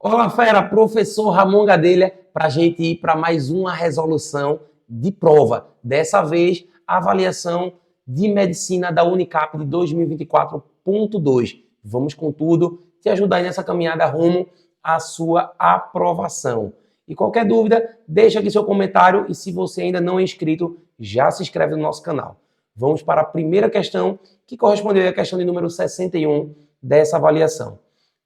Olá, fera, professor Ramon Gadelha, para a gente ir para mais uma resolução de prova. Dessa vez, a avaliação de medicina da Unicap de 2024.2. Vamos com tudo, te ajudar nessa caminhada rumo à sua aprovação. E qualquer dúvida, deixa aqui seu comentário e se você ainda não é inscrito, já se inscreve no nosso canal. Vamos para a primeira questão, que correspondeu à questão de número 61 dessa avaliação.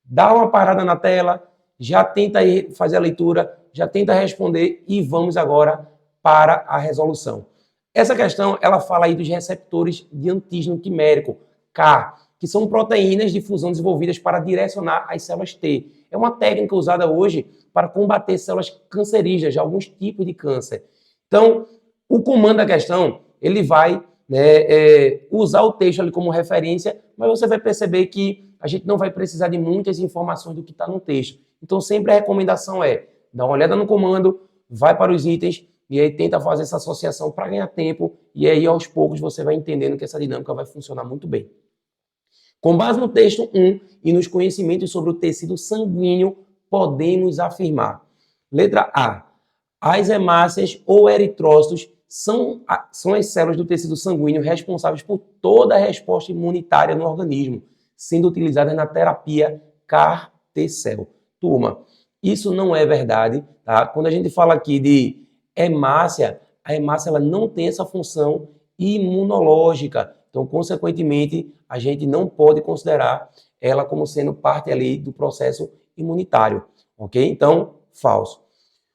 Dá uma parada na tela, já tenta aí fazer a leitura, já tenta responder e vamos agora para a resolução. Essa questão, ela fala aí dos receptores de antígeno quimérico, K, que são proteínas de fusão desenvolvidas para direcionar as células T. É uma técnica usada hoje para combater células cancerígenas de alguns tipos de câncer. Então, o comando da questão, ele vai usar o texto ali como referência, mas você vai perceber que a gente não vai precisar de muitas informações do que está no texto. Então, sempre a recomendação é dar uma olhada no comando, vai para os itens e aí tenta fazer essa associação para ganhar tempo e aí, aos poucos, você vai entendendo que essa dinâmica vai funcionar muito bem. Com base no texto 1 e nos conhecimentos sobre o tecido sanguíneo, podemos afirmar. Letra A. As hemácias ou eritrócitos são as células do tecido sanguíneo responsáveis por toda a resposta imunitária no organismo, sendo utilizadas na terapia CAR-T-cell. Turma, isso não é verdade, tá? Quando a gente fala aqui de hemácia, a hemácia ela não tem essa função imunológica. Então, consequentemente, a gente não pode considerar ela como sendo parte ali do processo imunitário, ok? Então, falso.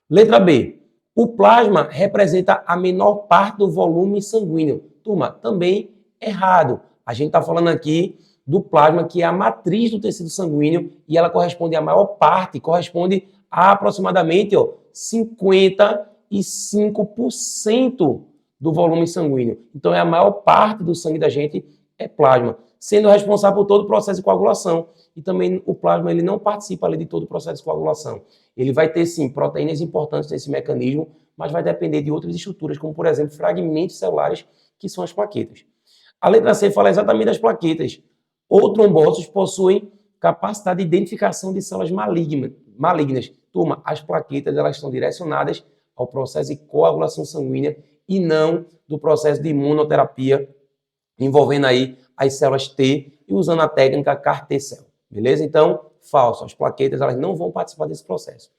Letra B. O plasma representa a menor parte do volume sanguíneo. Turma, também errado. A gente está falando aqui do plasma, que é a matriz do tecido sanguíneo, e ela corresponde à maior parte, corresponde a aproximadamente 55% do volume sanguíneo. Então, é a maior parte do sangue da gente é plasma, sendo responsável por todo o processo de coagulação. E também o plasma ele não participa ali de todo o processo de coagulação. Ele vai ter, sim, proteínas importantes nesse mecanismo, mas vai depender de outras estruturas, como, por exemplo, fragmentos celulares, que são as plaquetas. A letra C fala exatamente das plaquetas. Ou trombócitos possuem capacidade de identificação de células malignas. Turma, as plaquetas elas estão direcionadas ao processo de coagulação sanguínea e não do processo de imunoterapia, envolvendo aí as células T e usando a técnica CAR-T-cell. Beleza? Então, falso. As plaquetas elas não vão participar desse processo.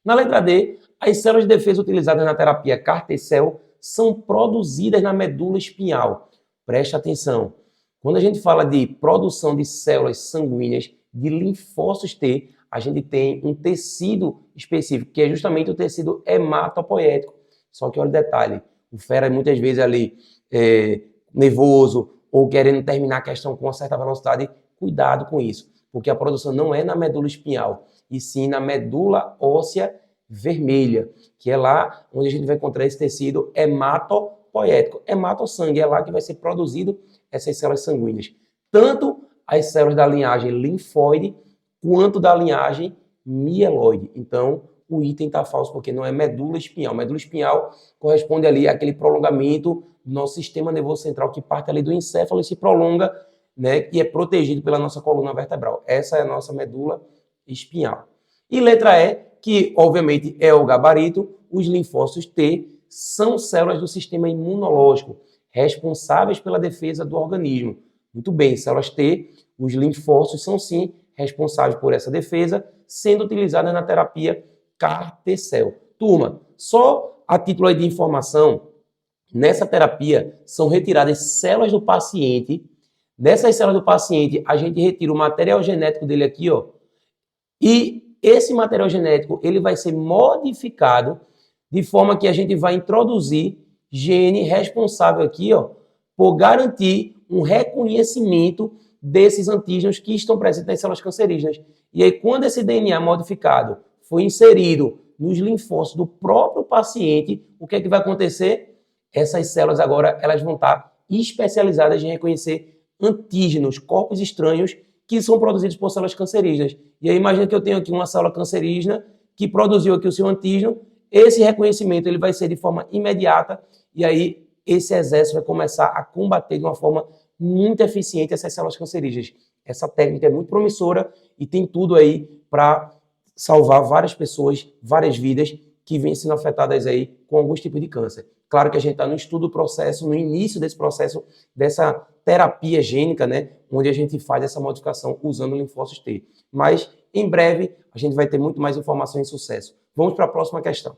Na letra D, as células de defesa utilizadas na terapia CAR-T-cell são produzidas na medula espinhal. Preste atenção. Quando a gente fala de produção de células sanguíneas, de linfócitos T, a gente tem um tecido específico, que é justamente o tecido hematopoético. Só que olha o detalhe, o fera muitas vezes ali nervoso ou querendo terminar a questão com uma certa velocidade, cuidado com isso, porque a produção não é na medula espinhal, e sim na medula óssea vermelha, que é lá onde a gente vai encontrar esse tecido hematopoético. Hematossangue é lá que vai ser produzido essas células sanguíneas. Tanto as células da linhagem linfóide, quanto da linhagem mieloide. Então, o item está falso porque não é medula espinhal. Medula espinhal corresponde ali àquele prolongamento do nosso sistema nervoso central que parte ali do encéfalo e se prolonga, né, e é protegido pela nossa coluna vertebral. Essa é a nossa medula espinhal. E letra E, que obviamente é o gabarito, os linfócitos T são células do sistema imunológico, responsáveis pela defesa do organismo. Muito bem, células T, os linfócitos são sim responsáveis por essa defesa, sendo utilizadas na terapia CAR-T-cell. Turma, só a título de informação, nessa terapia são retiradas células do paciente. Dessas células do paciente, a gente retira o material genético dele aqui, e esse material genético ele vai ser modificado de forma que a gente vai introduzir gene responsável aqui, por garantir um reconhecimento desses antígenos que estão presentes nas células cancerígenas. E aí, quando esse DNA modificado foi inserido nos linfócitos do próprio paciente, o que é que vai acontecer? Essas células agora elas vão estar especializadas em reconhecer antígenos, corpos estranhos, que são produzidos por células cancerígenas. E aí, imagina que eu tenho aqui uma célula cancerígena que produziu aqui o seu antígeno, esse reconhecimento ele vai ser de forma imediata e aí esse exército vai começar a combater de uma forma muito eficiente essas células cancerígenas. Essa técnica é muito promissora e tem tudo aí para salvar várias pessoas, várias vidas que vêm sendo afetadas aí com alguns tipos de câncer. Claro que a gente está no estudo do processo, no início desse processo, dessa terapia gênica, né, onde a gente faz essa modificação usando o linfócitos T. Mas, em breve, a gente vai ter muito mais informação e sucesso. Vamos para a próxima questão.